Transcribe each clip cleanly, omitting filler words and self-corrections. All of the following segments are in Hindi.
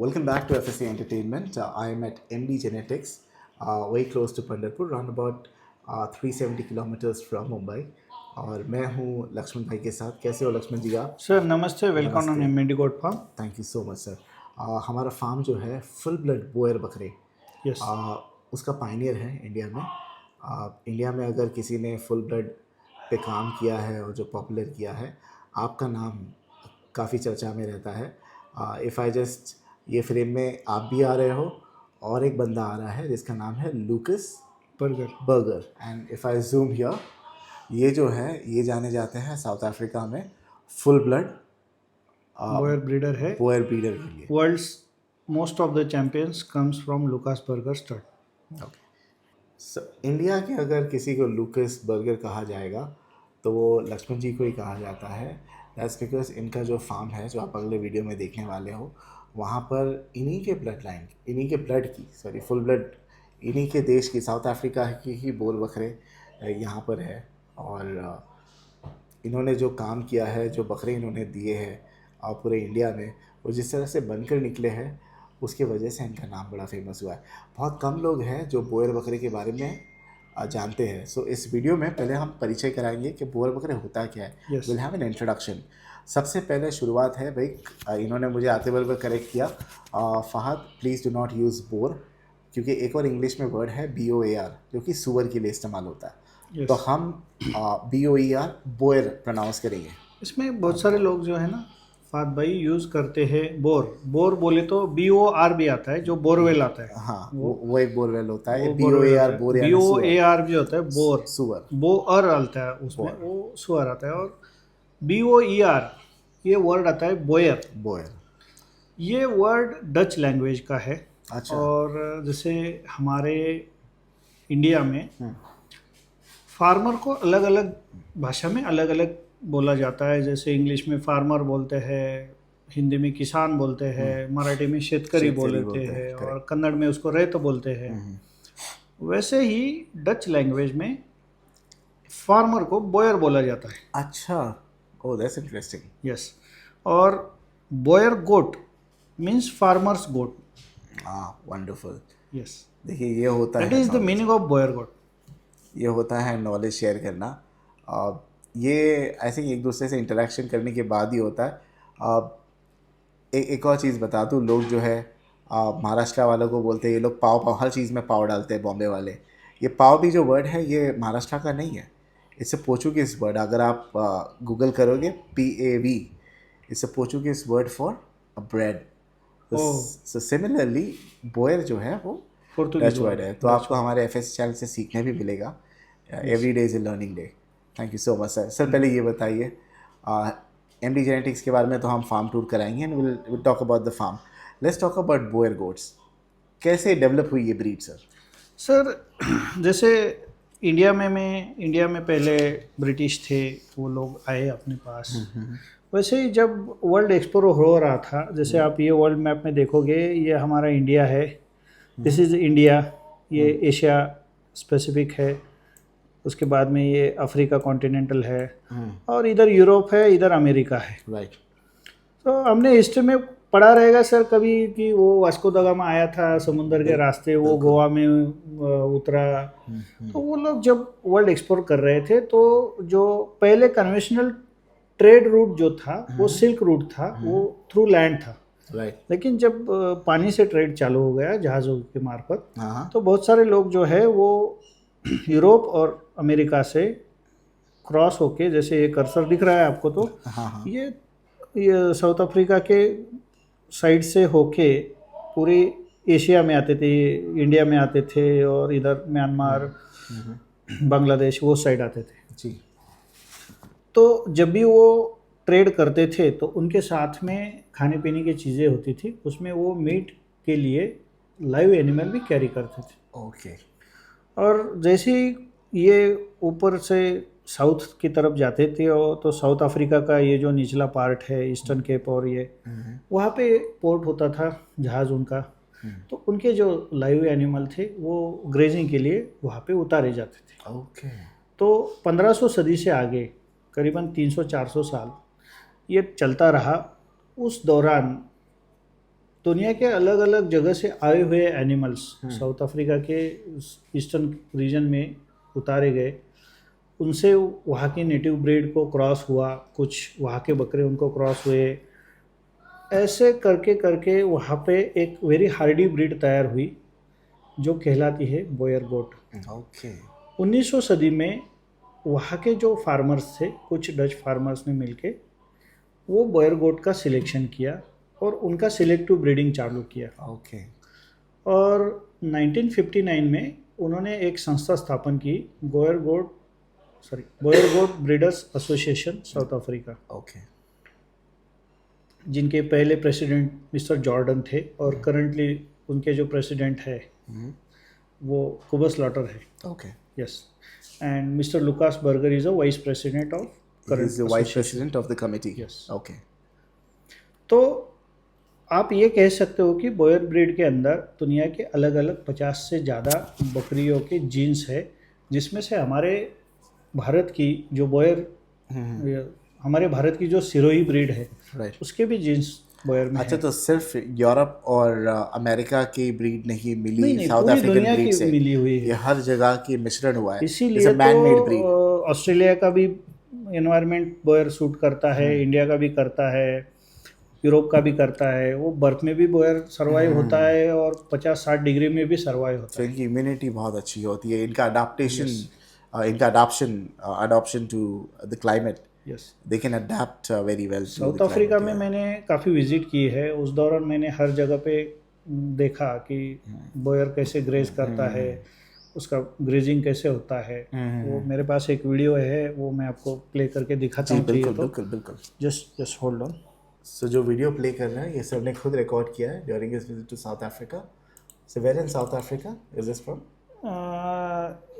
Welcome back to FSC Entertainment. I am at MD Genetics, very close to Pandharpur, around about 370 kilometers from Mumbai. और मैं हूँ लक्ष्मण भाई के साथ. कैसे हो लक्ष्मण जी आप? सर नमस्ते, welcome on Mendigoat farm. Thank you so much sir. हमारा फार्म जो है फुल ब्लड बोयर बकरे, यस, उसका पायनियर है इंडिया में. इंडिया में अगर किसी ने फुल ब्लड पे काम किया है और जो पॉपुलर किया है, आपका नाम काफ़ी चर्चा में रहता है. इफ़ आई जस्ट ये फ्रेम में आप भी आ रहे हो और एक बंदा आ रहा है जिसका नाम है Lucas Burger. And if I zoom here, ये जो है ये जाने जाते हैं साउथ अफ्रीका में फुल ब्लड बोयर ब्रीडर है. बोयर ब्रीडर के लिए. World's most of the champions comes from Lucas Burger stud. India के अगर किसी को लूकस बर्गर कहा जाएगा तो वो लक्ष्मण जी को ही कहा जाता है. दैट्स बिकॉज इनका जो फार्म है, जो आप अगले वीडियो में देखने वाले हो, वहाँ पर इन्हीं के ब्लड लाइन, इन्हीं के ब्लड की, सॉरी फुल ब्लड, इन्हीं के देश की, साउथ अफ्रीका की ही बोर बकरे यहाँ पर है. और इन्होंने जो काम किया है, जो बकरे इन्होंने दिए हैं और पूरे इंडिया में, वो जिस तरह से बनकर निकले हैं, उसकी वजह से इनका नाम बड़ा फेमस हुआ है. बहुत कम लोग हैं जो बोयर बकरे के बारे में जानते हैं. सो इस वीडियो में पहले हम परिचय कराएंगे कि बोयर बकरे होता क्या है. Will have an introduction. सबसे पहले शुरुआत है भाई, इन्होंने मुझे आते वक्त करेक्ट किया, Fahad please do not use Boer, क्योंकि एक और इंग्लिश में वर्ड है BOAR जो कि सुअर के लिए इस्तेमाल होता है. तो हम BOER बोयर प्रोनाउंस करेंगे. इसमें बहुत सारे लोग जो है ना फहद भाई यूज़ करते हैं बोर बोले तो BOR भी आता है, जो बोरवेल आता है. हाँ, वो एक बोरवेल होता है. BOAR BOAR भी होता है, बोर सुअर, बोअर आता है उसमें, वो सुअर आता है. और BOER ये वर्ड आता है बोयर. ये वर्ड डच लैंग्वेज का है. अच्छा. और जैसे हमारे इंडिया में फार्मर को अलग अलग भाषा में अलग अलग बोला जाता है. जैसे इंग्लिश में फार्मर बोलते हैं, हिंदी में किसान बोलते हैं, मराठी में शेतकरी बोलते हैं, और कन्नड़ में उसको रैत बोलते हैं. वैसे ही डच लैंग्वेज में फार्मर को बोयर बोला जाता है. अच्छा, ओह दैट्स इंटरेस्टिंग. यस. और Boer goat means farmers goat. Wonderful. Yes, देखिए ये होता है, that is the meaning of Boer goat. ये होता है नॉलेज शेयर करना. ये आई थिंक एक दूसरे से इंटरेक्शन करने के बाद ही होता है. एक और चीज़ बता दूँ, लोग जो है महाराष्ट्र वालों को बोलते हैं, ये लोग पाव हर चीज़ में पाव डालते हैं, बॉम्बे वाले. ये पाव भी जो वर्ड है ये महाराष्ट्र का नहीं है, इट्स अ पोर्चुगीज़ वर्ड. अगर आप गूगल करोगे PAV, it's a Portuguese word for bread. So similarly Boer जो है वो डच वर्ड है. तो आपको हमारे FS चैनल से सीखने भी मिलेगा. Every day is a learning day. Thank you so much sir. Sir पहले ये बताइए, MD जेनेटिक्स के बारे में तो हम फार्म टूर कराएंगे and will talk about the farm. Let's talk about Boer goats. कैसे डेवलप हुई ये ब्रीड सर? सर जैसे इंडिया में पहले ब्रिटिश थे, वो लोग आए अपने पास. वैसे ही जब वर्ल्ड एक्सप्लोर हो रहा था, जैसे आप ये वर्ल्ड मैप में देखोगे, ये हमारा इंडिया है, दिस इज़ इंडिया. ये एशिया स्पेसिफिक है. उसके बाद में ये अफ्रीका कॉन्टिनेंटल है, और इधर यूरोप है, इधर अमेरिका है. राइट. तो हमने हिस्ट्री में पढ़ा रहेगा सर कभी कि वो वास्को द गामा आया था समुंदर के रास्ते, वो गोवा में उतरा. तो वो लोग जब वर्ल्ड एक्सप्लोर कर रहे थे, तो जो पहले कन्वेंशनल ट्रेड रूट जो था वो सिल्क रूट था, वो थ्रू लैंड था. राइट. लेकिन जब पानी से ट्रेड चालू हो गया जहाज़ों के मार्फत, तो बहुत सारे लोग जो है वो यूरोप और अमेरिका से क्रॉस होके, जैसे ये कर्सर दिख रहा है आपको, तो ये साउथ अफ्रीका के साइड से होके पूरी एशिया में आते थे, इंडिया में आते थे, और इधर म्यांमार, बांग्लादेश, वो साइड आते थे जी. तो जब भी वो ट्रेड करते थे तो उनके साथ में खाने पीने की चीज़ें होती थी, उसमें वो मीट के लिए लाइव एनिमल भी कैरी करते थे. ओके. और जैसे ही ये ऊपर से साउथ की तरफ जाते थे, और तो साउथ अफ्रीका का ये जो निचला पार्ट है, ईस्टर्न केप, और ये वहाँ पे पोर्ट होता था जहाज़ उनका. तो उनके जो लाइव एनिमल थे वो ग्रेजिंग के लिए वहाँ पे उतारे जाते थे. ओके. तो 1500 सदी से आगे करीबन 300-400 साल ये चलता रहा. उस दौरान दुनिया के अलग अलग जगह से आए हुए एनिमल्स साउथ अफ्रीका के ईस्टर्न रीजन में उतारे गए, उनसे वहाँ की नेटिव ब्रीड को क्रॉस हुआ, कुछ वहाँ के बकरे उनको क्रॉस हुए, ऐसे करके करके वहाँ पे एक वेरी हार्डी ब्रीड तैयार हुई जो कहलाती है बोयर गोट। ओके। 1900 सदी में वहाँ के जो फार्मर्स थे, कुछ डच फार्मर्स ने मिलके वो बोयर गोट का सिलेक्शन किया और उनका सिलेक्टिव ब्रीडिंग चालू किया। ओके। और 1959 में उन्होंने एक संस्था स्थापन की, Boer goat breeders association South Africa. Okay. जिनके पहले प्रेसिडेंट मिस्टर जॉर्डन थे और करंटली उनके जो प्रेसिडेंट है वो कुबस लॉटर है। Okay. Yes, and mister Lucas burger is a vice president of He's the vice president of the committee. Yes. Okay. तो आप ये कह सकते हो कि बोयर ब्रीड के अंदर दुनिया के अलग अलग 50 से ज़्यादा बकरियों के जीन्स है, जिसमें से हमारे भारत की जो हमारे भारत की जो सिरोही ब्रीड है, Right. उसके भी जीन्स बोयर में अच्छा, है। तो सिर्फ यूरोप और अमेरिका की ब्रीड नहीं मिली, नहीं, साउथ पूरी अफ्रीकन दुनिया ब्रीड की से मिली हुई है। ये हर जगह की मिश्रण हुआ है। इसीलिए मैन मेड तो ब्रीड। ऑस्ट्रेलिया का भी एनवायरनमेंट बोयर सूट करता है, इंडिया का भी करता है, यूरोप का भी करता है। वो बर्फ में भी बोयर सर्वाइव होता है और 50-60 डिग्री में भी सर्वाइव होता तो इनकी इम्यूनिटी बहुत अच्छी होती है, इनका इनका अडॉप्शन टू द क्लाइमेट, है। Yes, they can adapt very well. South Africa में मैंने काफ़ी विजिट की है। उस दौरान मैंने हर जगह पे देखा कि बोयर कैसे ग्रेज करता है, उसका ग्रेजिंग कैसे होता है। वो मेरे पास एक वीडियो है, वो मैं आपको प्ले करके दिखाता हूँ। बिल्कुल बिल्कुल बिल्कुल। Just hold on. सो जो वीडियो प्ले कर रहे हैं ये सर ने खुद रिकॉर्ड किया है during his visit to South Africa. So where in South Africa is this from?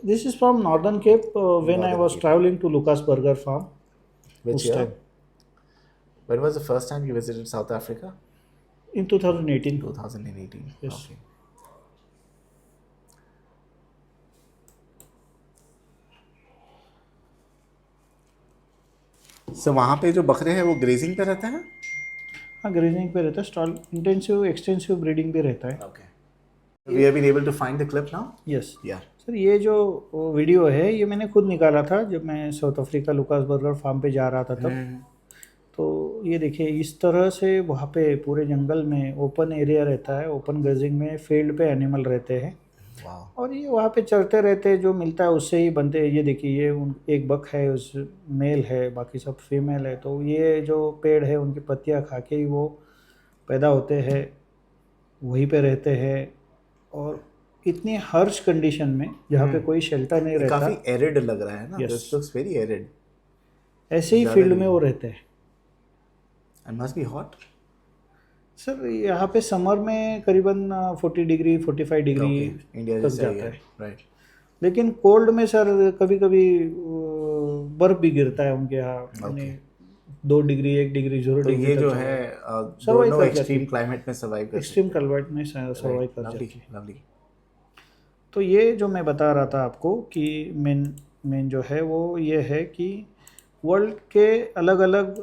This is from Northern Cape when I was traveling to Lucas Burger Farm. Which year? When was the first time you visited South Africa? In 2018. 2018. Yes. Okay. So वहाँ पे जो बकरे हैं वो ग्रेजिंग पे रहते हैं? हाँ, ग्रेजिंग पे रहता है। स्टॉल इंटेंसिव एक्सटेंसिव ब्रीडिंग भी रहता है। Okay. We have been able to find the clip now? Yes. Yeah. Sir, ये जो वीडियो है ये मैंने खुद निकाला था जब मैं South Africa Lucas Burger farm पे जा रहा था तब। तो ये देखिए, इस तरह से वहाँ पे पूरे जंगल में ओपन एरिया रहता है, ओपन ग्रेजिंग में फील्ड पे एनिमल रहते हैं। और ये वहाँ पे चरते रहते हैं, जो मिलता है उससे ही बनते हैं। ये देखिए, ये एक बक है, उस मेल है, बाकी सब फीमेल है। तो ये जो पेड़ है उनकी पत्तियाँ खा के ही वो पैदा होते हैं, वहीं पे रहते हैं। और इतनी हर्श कंडीशन में जहाँ पे कोई शेल्टर नहीं रहता, काफी एरिड लग रहा है ना। Yes. This looks very arid. ऐसे ही फील्ड में वो रहते हैं। And must be hot. Sir, यहाँ पे समर में करीबन 40 डिग्री 45 डिग्री इंडिया तक जैसा जाता है। राइट। लेकिन कोल्ड में सर कभी कभी बर्फ भी गिरता है उनके यहाँ। 2 डिग्री 1 डिग्री 0 डिग्री। ये जो है दोनों एक्सट्रीम क्लाइमेट में सर्वाइव कर एक्सट्रीम क्लाइमेट में सर्वाइव कर जाती है। लवली। तो ये जो मैं बता रहा था आपको कि मेन जो है वो ये है कि वर्ल्ड के अलग अलग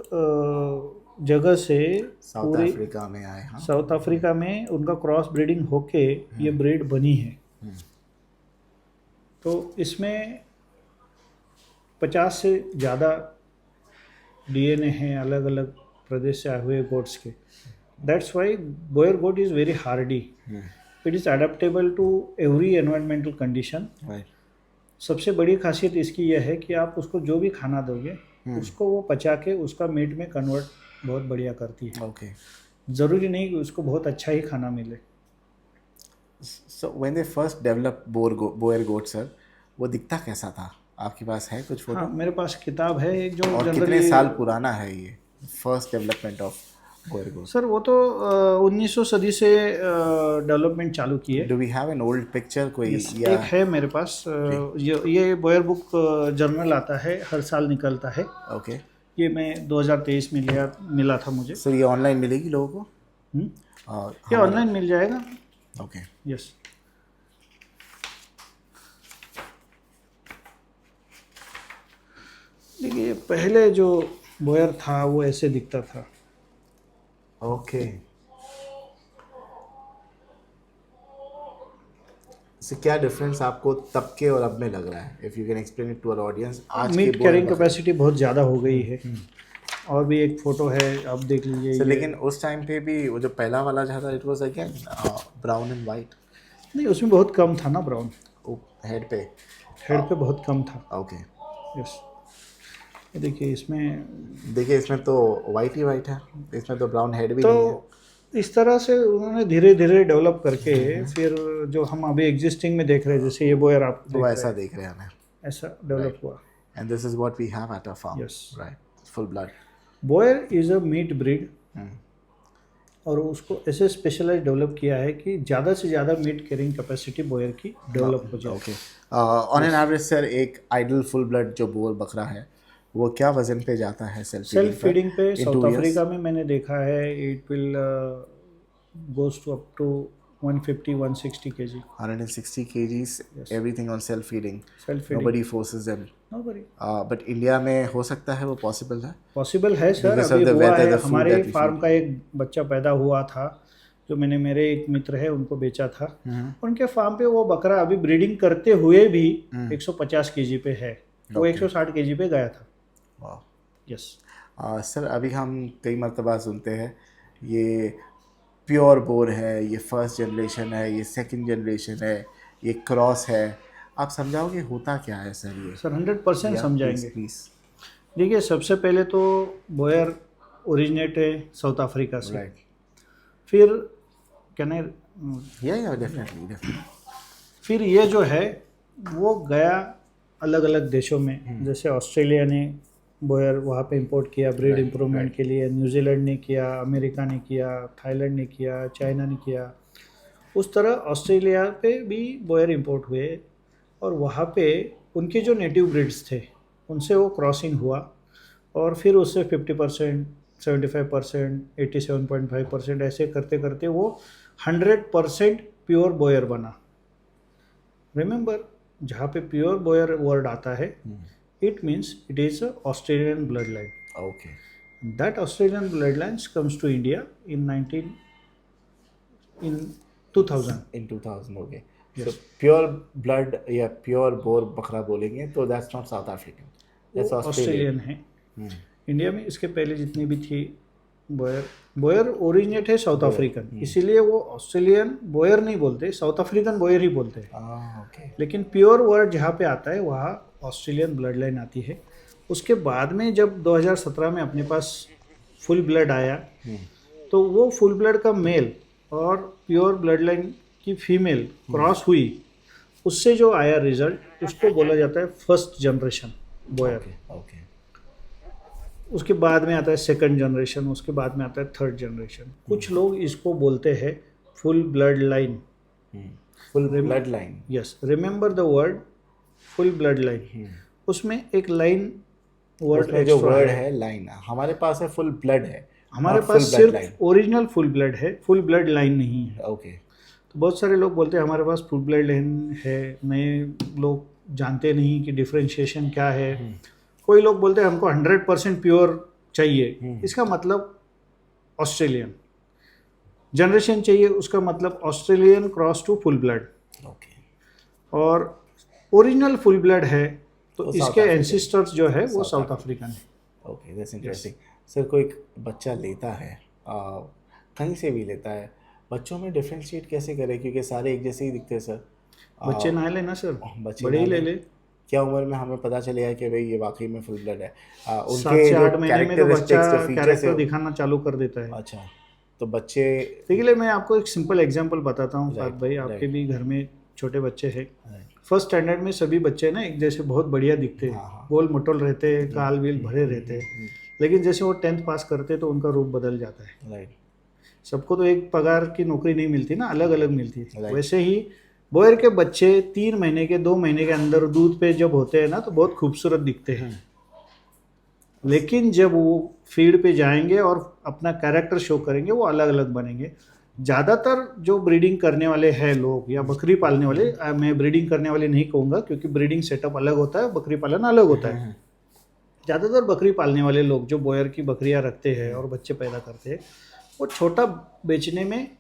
जगह से साउथ अफ्रीका में आए। हाँ, साउथ अफ्रीका में उनका क्रॉस ब्रीडिंग होके ये ब्रीड बनी है। तो इसमें 50 से ज़्यादा डीएनए हैं अलग अलग प्रदेश से आए हुए गोट्स के। That's why Boer goat is very hardy. It is adaptable to every environmental condition. सबसे बड़ी खासियत इसकी यह है कि आप उसको जो भी खाना दोगे उसको वो पचा के उसका मीट में कन्वर्ट बहुत बढ़िया करती है। ज़रूरी नहीं कि उसको बहुत अच्छा ही खाना मिले। So when they first developed Boer goat sir, वो दिखता कैसा था? आपके पास है कुछ फोटो? हाँ, मेरे पास किताब है एक जो और कितने साल पुराना है ये first development of Boer goat? Sir वो तो 1900 सदी से डेवलपमेंट चालू की है। Do we have an old picture कोई? एक है मेरे पास। ये बोयर बुक जर्नल आता है, हर साल निकलता है। ओके। ये मैं 2023 में मिला था मुझे। सर ये ऑनलाइन मिलेगी लोगों को? ये ऑनलाइन मिल जाएगा। ओके। यस। देखिए, पहले जो बोयर था वो ऐसे दिखता था। ओके। So, क्या डिफरेंस आपको तब के और अब में लग रहा है? If you can explain it to our audience. आज मीट के कैरिंग कैपेसिटी बहुत ज़्यादा हो गई है। और भी एक फ़ोटो है, आप देख लीजिए। लेकिन उस टाइम पे भी वो जो पहला वाला जहाँ था, it was again brown and white. नहीं, उसमें बहुत कम था ना ब्राउन। हेड पे बहुत कम था। ओके। यस, ये देखिए इसमें तो वाइट ही वाइट है, इसमें तो ब्राउन हेड भी तो नहीं है। इस तरह से उन्होंने धीरे धीरे डेवलप करके फिर जो हम अभी एग्जिस्टिंग में देख रहे हैं, जैसे ये बोयर आप तो ऐसा देख रहे हैं हमें, ऐसा डेवलप हुआ। And this is what we have at our farm. Yes. Right, full blood. Boer is a meat breed, और उसको ऐसे स्पेशलाइज डेवलप किया है कि ज़्यादा से ज़्यादा मीट कैरिंग कैपेसिटी बोयर की डेवलप हो जाए। Okay. On an average sir, एक आइडल फुल ब्लड जो बोर बकरा है वो क्या वजन पे जाता है सेल्फ फीडिंग पे? साउथ अफ्रीका में मैंने देखा है it will goes to up to 150-160 kg. 160 kgs, Yes. everything on self feeding. Self feeding. Nobody forces them. Nobody. But India में हो सकता है, वो पॉसिबल है? पॉसिबल है सर, Because of अभी the हुआ weather, है। the food हमारे that we फार्म feed. का एक बच्चा पैदा हुआ था जो मैंने, मेरे एक मित्र है उनको बेचा था। उनके फार्म पे वो बकरा अभी ब्रीडिंग करते हुए भी 150 kg पे है। वो 160 kg पे गया था। Wow. यस सर, अभी हम कई मरतबा सुनते हैं ये प्योर बोर है, ये फर्स्ट जनरेशन है, ये सेकंड जनरेशन है, ये क्रॉस है। आप समझाओगे होता क्या है सर ये? सर 100% समझाएंगे। प्लीज। देखिए, सबसे पहले तो बोयर ओरिजिनेट है साउथ अफ्रीका से। राइट। फिर कैन आई या डेफिनेटली। फिर ये जो है वो गया अलग अलग देशों में, जैसे ऑस्ट्रेलिया ने बोयर वहाँ पे इंपोर्ट किया ब्रीड इम्प्रूवमेंट के लिए, न्यूजीलैंड ने किया, अमेरिका ने किया, थाईलैंड ने किया, चाइना ने किया। उस तरह ऑस्ट्रेलिया पे भी बोयर इंपोर्ट हुए, और वहाँ पे उनके जो नेटिव ब्रीड्स थे उनसे वो क्रॉसिंग हुआ, और फिर उससे 50%, 75%, 87.5% ऐसे करते करते वो 100% प्योर बोयर बना। रिमेंबर, जहाँ पे प्योर बोयर वर्ड आता है, it means it is a Australian bloodline. Okay. That Australian bloodlines comes to India in 2000. In 2000, okay. Yes. So pure blood या pure बोर बकरा बोलेंगे तो that's not South African. That's Australian. Australian है। इंडिया में इसके पहले जितनी भी थी बोयर ओरिजिनेट है साउथ अफ्रीकन, इसीलिए वो ऑस्ट्रेलियन बोयर नहीं बोलते, साउथ अफ्रीकन बोयर ही बोलते हैं। Okay. लेकिन प्योर वर्ड जहाँ पे आता है वहाँ ऑस्ट्रेलियन ब्लड लाइन आती है। उसके बाद में जब 2017 में अपने पास फुल ब्लड आया, तो वो फुल ब्लड का मेल और प्योर ब्लड लाइन की फीमेल क्रॉस हुई, उससे जो आया रिजल्ट उसको बोला जाता है फर्स्ट जनरेशन बोयर। Okay. उसके बाद में आता है सेकंड जनरेशन, उसके बाद में आता है थर्ड जनरेशन। कुछ लोग इसको बोलते हैं full blood line. Full blood line. Yes, remember the word full blood line. उसमें एक लाइन वर्ड जो वर्ड है लाइन, हमारे पास है फुल ब्लड है, हमारे पास सिर्फ ओरिजिनल फुल ब्लड है, फुल ब्लड लाइन नहीं है। ओके। तो बहुत सारे लोग बोलते हैं हमारे पास फुल ब्लड लाइन है, नए लोग जानते नहीं कि डिफरेंशिएशन क्या है। कोई लोग बोलते हैं हमको 100% प्योर चाहिए, इसका मतलब ऑस्ट्रेलियन जनरेशन चाहिए, उसका मतलब Australian cross to full blood. Okay. और ओरिजिनल फुल ब्लड है तो इसके एंसेस्टर्स जो है वो साउथ अफ्रीकन है। Okay, that's interesting. सर, कोई बच्चा लेता है, कहीं से भी लेता है, बच्चों में डिफरेंशिएट कैसे करे? क्योंकि सारे एक जैसे ही दिखते हैं सर। बच्चे ना लेना सर, बच्चे बड़े ही ले ले। क्या उम्र में हमें पता चलेगा कि भाई ये वाकई में फुल ब्लड है? 7 से 8 महीने में तो बच्चा कैरेक्टर दिखाना चालू कर देता है। अच्छा, तो बच्चे देखिए, मैं आपको एक सिंपल एग्जांपल बताता हूँ फात भाई, आपके भी घर में छोटे बच्चे हैं। फर्स्ट स्टैंडर्ड में सभी बच्चे ना एक जैसे बहुत बढ़िया दिखते हैं, गोल मटोल रहते हैं, काल वील भरे रहते हैं, लेकिन जैसे वो 10th पास करते हैं तो उनका रूप बदल जाता है। राइट। सबको तो एक पगार की नौकरी नहीं मिलती ना, अलग अलग मिलती है। वैसे ही बोयर के बच्चे 3 महीने के 2 महीने के अंदर दूध पे जब होते हैं ना तो बहुत खूबसूरत दिखते हैं, लेकिन जब वो फील्ड पे जाएंगे और अपना कैरेक्टर शो करेंगे वो अलग अलग बनेंगे। ज़्यादातर जो ब्रीडिंग करने वाले हैं लोग या बकरी पालने वाले, मैं ब्रीडिंग करने वाले नहीं कहूँगा क्योंकि ब्रीडिंग सेटअप अलग होता है, बकरी पालन अलग होता है। ज़्यादातर बकरी पालने वाले लोग जो बोयर की बकरियां रखते हैं और बच्चे पैदा करते हैं, वो छोटा बेचने में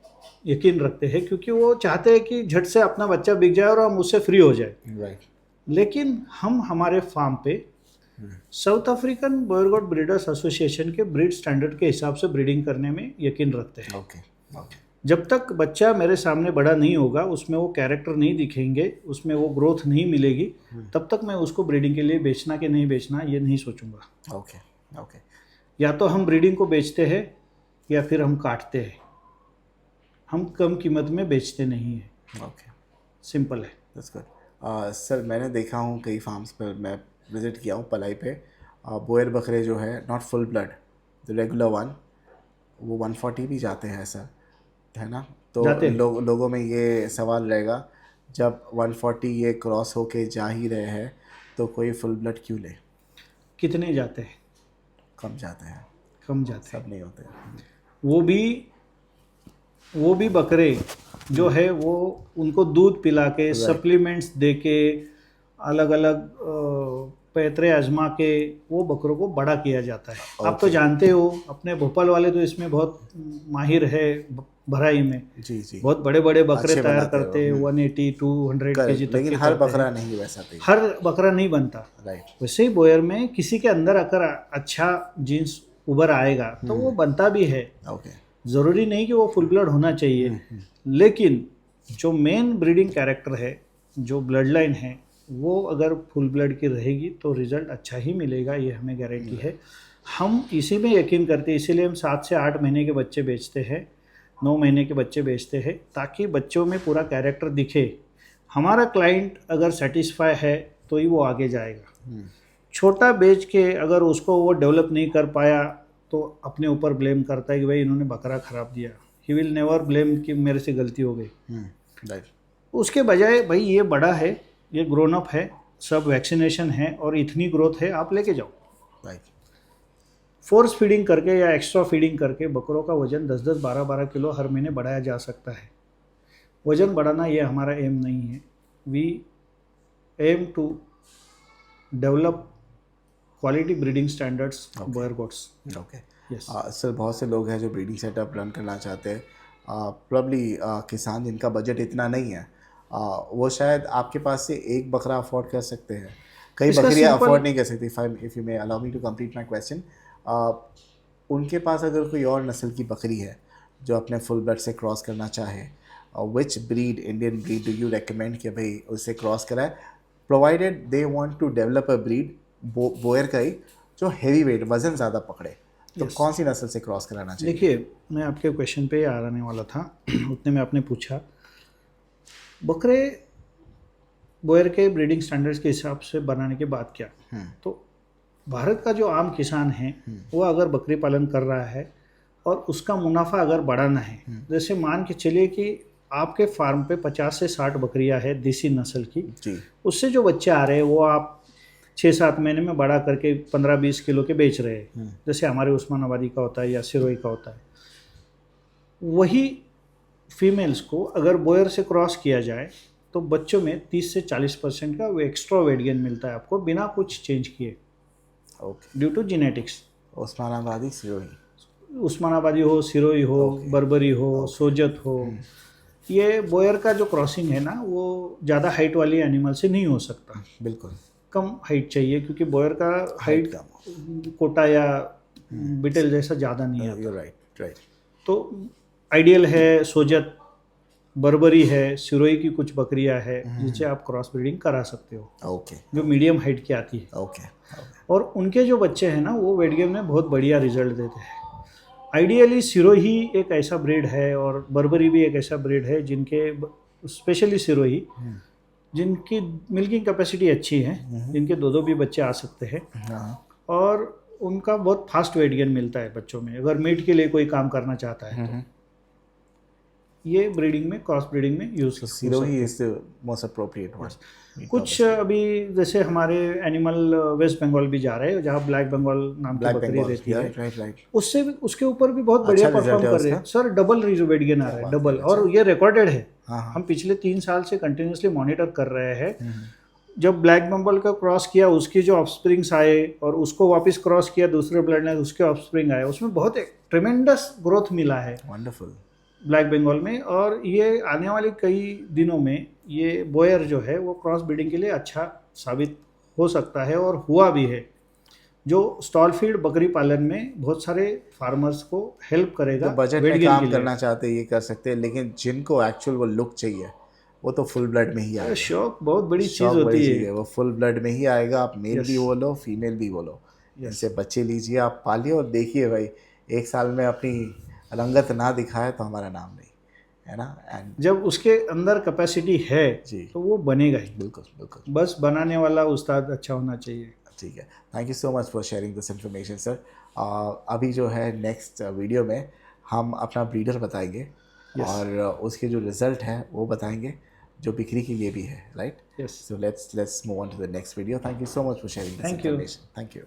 यकीन रखते हैं, क्योंकि वो चाहते हैं कि झट से अपना बच्चा बिक जाए और हम उससे फ्री हो जाए। राइट। लेकिन हम हमारे फार्म पे साउथ अफ्रीकन बोयरगॉट ब्रीडर्स एसोसिएशन के ब्रीड स्टैंडर्ड के हिसाब से ब्रीडिंग करने में यकीन रखते हैं। Okay okay. जब तक बच्चा मेरे सामने बड़ा नहीं होगा, उसमें वो कैरेक्टर नहीं दिखेंगे, उसमें वो ग्रोथ नहीं मिलेगी, तब तक मैं उसको ब्रीडिंग के लिए बेचना कि नहीं बेचना ये नहीं सोचूंगा। Okay okay. या तो हम ब्रीडिंग को बेचते हैं या फिर हम काटते हैं, हम कम कीमत में बेचते नहीं हैं। ओके, सिंपल है। That's good. सर मैंने देखा हूँ कई फार्म्स पर, मैं विज़िट किया हूँ पलाई पे, बोयर बकरे जो है not full blood, the regular one, वो 140 भी जाते हैं सर, है ना? तो लोगों में ये सवाल रहेगा, जब 140 ये क्रॉस होके जा ही रहे हैं तो कोई फुल ब्लड क्यों ले? कितने जाते हैं? कम जाते हैं। कम जाते हैं, सब नहीं होते। वो भी बकरे जो है वो उनको दूध पिला के, सप्लीमेंट्स दे के, अलग अलग पैतरे आजमा के वो बकरों को बड़ा किया जाता है। आप तो जानते हो, अपने भोपाल वाले तो इसमें बहुत माहिर है भराई में। जी जी। बहुत बड़े बड़े बकरे तैयार करते हैं, 180 200 kg तक। लेकिन हर बकरा नहीं वैसा, हर बकरा नहीं बनता। राइट। वैसे ही बोयर में किसी के अंदर अगर अच्छा जीन्स उभर आएगा तो वो बनता भी है। ओके। ज़रूरी नहीं कि वो फुल ब्लड होना चाहिए, लेकिन जो मेन ब्रीडिंग कैरेक्टर है, जो ब्लड लाइन है, वो अगर फुल ब्लड की रहेगी तो रिज़ल्ट अच्छा ही मिलेगा, ये हमें गारंटी है। हम इसी में यकीन करते हैं, इसीलिए हम 7 से 8 महीने के बच्चे बेचते हैं, 9 महीने के बच्चे बेचते हैं, ताकि बच्चों में पूरा कैरेक्टर दिखे। हमारा क्लाइंट अगर सेटिस्फाई है तो ही वो आगे जाएगा। छोटा बेच के अगर उसको वो डेवलप नहीं कर पाया तो अपने ऊपर ब्लेम करता है कि भाई इन्होंने बकरा ख़राब दिया। ही विल नेवर ब्लेम कि मेरे से गलती हो गई। राइट। उसके बजाय भाई ये बड़ा है, ये ग्रोन अप है, सब वैक्सीनेशन है और इतनी ग्रोथ है, आप लेके जाओ। राइट। फोर्स फीडिंग करके या एक्स्ट्रा फीडिंग करके बकरों का वजन 10-10 12-12 किलो हर महीने बढ़ाया जा सकता है। वजन बढ़ाना ये हमारा एम नहीं है। We aim to develop quality breeding standards Boer goats. Okay. Yes sir, बहुत से लोग हैं जो ब्रीडिंग सेटअप रन करना चाहते हैं, प्रॉब्ली किसान जिनका बजट इतना नहीं है, वो शायद आपके पास से एक बकरा अफोर्ड कर सकते हैं, कई बकरियां अफोर्ड नहीं कर सकती। If you may allow me to complete my question, उनके पास अगर कोई और नस्ल की बकरी है जो अपने फुल ब्लड से क्रॉस करना चाहे, which breed, Indian breed do you recommend कि भाई उससे क्रॉस कराए, provided they want to develop a breed Boer का ही जो हैवी वेट, वज़न ज़्यादा पकड़े, तो कौन सी नस्ल से क्रॉस कराना चाहिए? देखिए, मैं आपके क्वेश्चन पे आने वाला था उतने में आपने पूछा बकरे बोयर के ब्रीडिंग स्टैंडर्ड्स के हिसाब से बनाने के बाद क्या। तो भारत का जो आम किसान है वो अगर बकरी पालन कर रहा है और उसका मुनाफा अगर बढ़ाना है, जैसे मान के चलिए कि आपके फार्म पे 50 से 60 बकरियां है देसी नस्ल की जी, उससे जो बच्चे आ रहे हैं वो आप 6-7 महीने में बड़ा करके 15-20 किलो के बेच रहे हैं, जैसे हमारे उस्मानाबादी का होता है या सिरोही का होता है। वही फीमेल्स को अगर बोयर से क्रॉस किया जाए तो बच्चों में 30 से 40% का वो एक्स्ट्रा वेट गेन मिलता है आपको बिना कुछ चेंज किए। Okay. Due to genetics. Osmanabadi, Sirohi, Osmanabadi हो, सिरोही हो, बर्बरी हो, सोजत हो, ये बोयर का जो क्रॉसिंग है ना वो ज़्यादा हाइट वाली एनिमल से नहीं हो सकता। बिल्कुल कम हाइट चाहिए, क्योंकि बोयर का हाइट कोटा या बिटेल जैसा ज़्यादा नहीं है। Right right. तो आइडियल है सोजत, बर्बरी है, सिरोही की कुछ बकरियां है जिससे आप क्रॉस ब्रीडिंग करा सकते हो। ओके। जो मीडियम हाइट की आती है। ओके। और उनके जो बच्चे हैं ना वो वेट गेन में बहुत बढ़िया रिजल्ट देते हैं। आइडियली सिरोही एक ऐसा ब्रीड है और बर्बरी भी एक ऐसा ब्रीड है जिनके, स्पेशली सिरोही, जिनकी मिल्किंग कैपेसिटी अच्छी है, जिनके दो भी बच्चे आ सकते हैं और उनका बहुत फास्ट वेट गेन मिलता है बच्चों में, अगर मीट के लिए कोई काम करना चाहता है तो। ये ब्रीडिंग में, क्रॉस ब्रीडिंग में use Sirohi is the most appropriate one. कुछ अभी जैसे हमारे एनिमल वेस्ट बंगाल भी जा रहे हैं जहाँ ब्लैक बंगाल नाम की बकरी रहती है, राइट। उससे भी, उसके ऊपर भी बहुत बढ़िया परफॉर्म कर रहे हैं सर। डबल वेट गेन आ रहा है, डबल, और ये रिकॉर्डेड है। हम पिछले 3 साल से कंटिन्यूसली मॉनिटर कर रहे हैं। जब ब्लैक बंगाल का क्रॉस किया उसकी जो ऑफस्प्रिंग्स आए और उसको वापस क्रॉस किया दूसरे ब्लड ने, उसके ऑफस्प्रिंग आए, उसमें बहुत ट्रेमेंडस ग्रोथ मिला है। वंडरफुल। ब्लैक बंगाल में। और ये आने वाले कई दिनों में ये बोयर जो है वो क्रॉस ब्रीडिंग के लिए अच्छा साबित हो सकता है और हुआ भी है, जो स्टॉल फीड बकरी पालन में बहुत सारे फार्मर्स को हेल्प करेगा। जो बजट वेट में गेन के काम लिए करना चाहते हैं ये कर सकते हैं, लेकिन जिनको एक्चुअल वो लुक चाहिए वो तो फुल ब्लड में ही आएगा। शौक बहुत बड़ी चीज़ शौक बड़ी होती चीज़ है, है। वो फुल ब्लड में ही आएगा। आप मेल भी यस बोलो फीमेल भी बोलो, यस इनसे बच्चे लीजिए, आप पालिए और देखिए भाई, एक साल में अपनी रंगत ना दिखाए तो हमारा नाम नहीं, है ना। एंड जब उसके अंदर कैपेसिटी है जी तो वो बनेगा ही, बिल्कुल बिल्कुल, बस बनाने वाला उस्ताद अच्छा होना चाहिए। ठीक है। Thank you so much for sharing this information sir. अभी जो है नेक्स्ट वीडियो में हम अपना ब्रीडर बताएंगे Yes. और उसके जो रिज़ल्ट है वो बताएंगे, जो बिक्री के लिए भी है, right. Yes. So let's move on to the next video. Thank you so much for sharing this Thank you. Information. Thank you.